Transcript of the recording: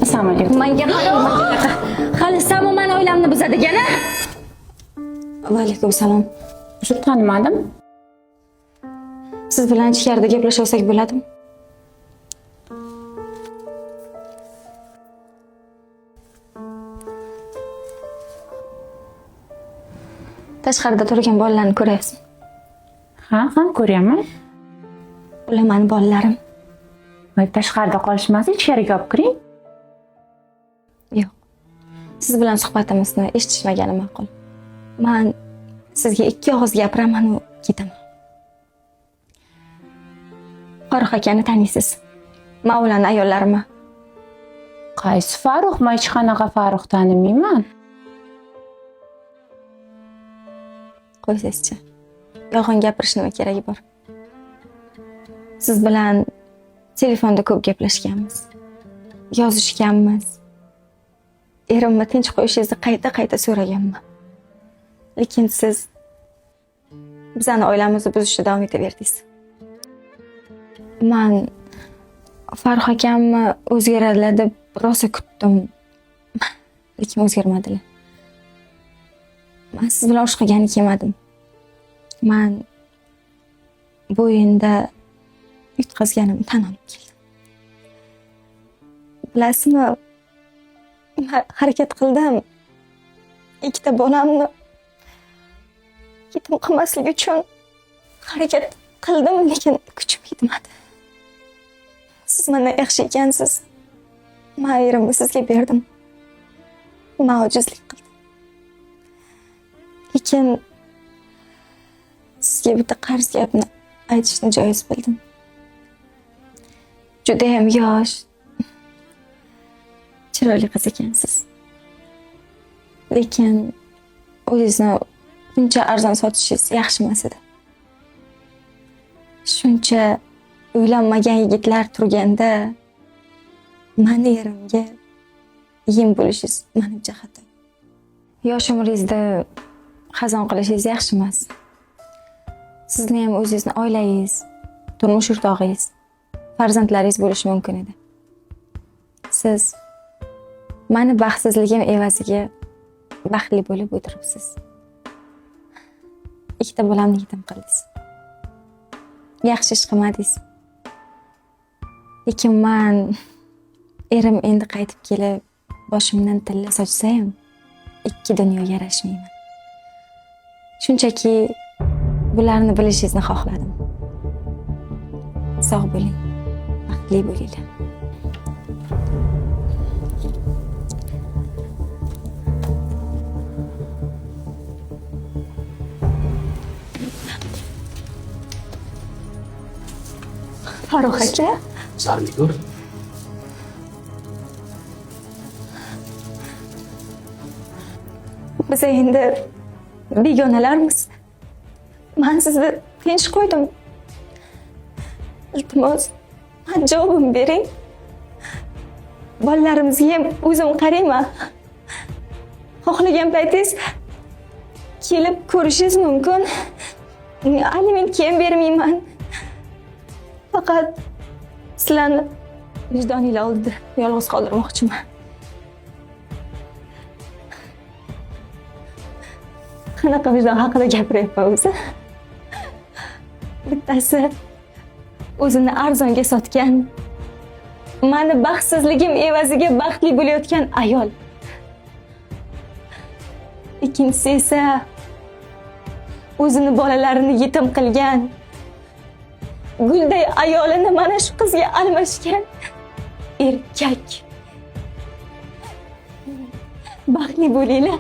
Assalomu alaykum. Menga hali Samo meni oilamni buzadigan-a? Va alaykum salom. Shu tanimadim. Siz bilan ichkarida gaplashsak bo'ladimi? Tashqarida turgan bolalarni ko'ryapsizmi? Ha, ko'ryaman. Ular meni bolalarim. Voy, tashqarida qolishmas, ichkariga olib kiring. Yo'q. Siz bilan suhbatimizni eshitishmagani ma'qul. Men sizga ikki og'iz gapiraman u ketaman. Farruh akani taniysiz? Men ularning ayollarimi. Qaysi Farruh? Men hech qanaqa Farruh tanimayman. Qo'ysizchi. Yolg'on gapirish nima keragi bor? Siz bilan telefonda ko'p gaplashganmiz. Yozishganmiz. Erimni tinch qo'yishingizni qayta so'raganman. Lekin siz bizning oilamizni buzishda davom etaverdingiz. Men Farruh akamni o'zgaradilar deb rosa kutdim. Lekin o'zgarmadilar. Men siz bilan urush qilgani kelmadim. Men bu o'yinda yutqazganimni tan olib keldim. Bilasizmi? Harakat qildim. Ikkita bolamni yetim qilmaslik uchun harakat qildim, lekin kuchim yetmadi. Siz mendan yaxshi ekansiz. Men erimni sizga berdim. Men ojizlik qildim. Lekin sizga bitta qarz gapni aytishni joiz bildim. Juda ham yosh, chiroyli qiz ekansiz. Lekin o'zingizni buncha arzon sotishingiz yaxshi emas edi. Shuncha uylanmagan yigitlar turganda meni erimga yem bo'lishingiz menimcha xato. Yosh umringizda xazon qilishingiz yaxshi emas. Sizni ham o'zingizning oilangiz, turmush o'rtog'ingiz, farzandlaringiz bo'lishi mumkin edi. Siz meni baxtsizligim evaziga baxtli bo'lib o'tiribsiz. Ikkita bolamni yetim qildingiz. Yaxshi ish qilmadingiz. Lekin men erim endi qaytib kelib boshimdan tilla sochsa ham ikki dunyoga yarashmayman. Shunchaki bularni bilishingizni xohladim. Sog' bo'ling, baxtli bo'linglar. Farruh aka, Sarnigur. biz endi begonalarmiz. Men sizni tinch qo'ydim. Iltimos, men javobim bering. Bolalarimizga ham o'zim qarayman. Xohlagan paytingiz kelib ko'rishingiz mumkin. Alimentga ham bermayman. Faqat sizlarni vijdoninglar oldida yolg'iz qoldirmoqchiman. Qanaqa vijdon haqida gapiryapman o'zi? Bittasi o'zini arzonga sotgan, meni baxtsizligim evaziga baxtli bo'layotgan ayol. Ikkinchisi esa o'zini bolalarini yetim qilgan, gulday ayolini mana shu qizga almashgan erkak. Baxtli bo'linglar.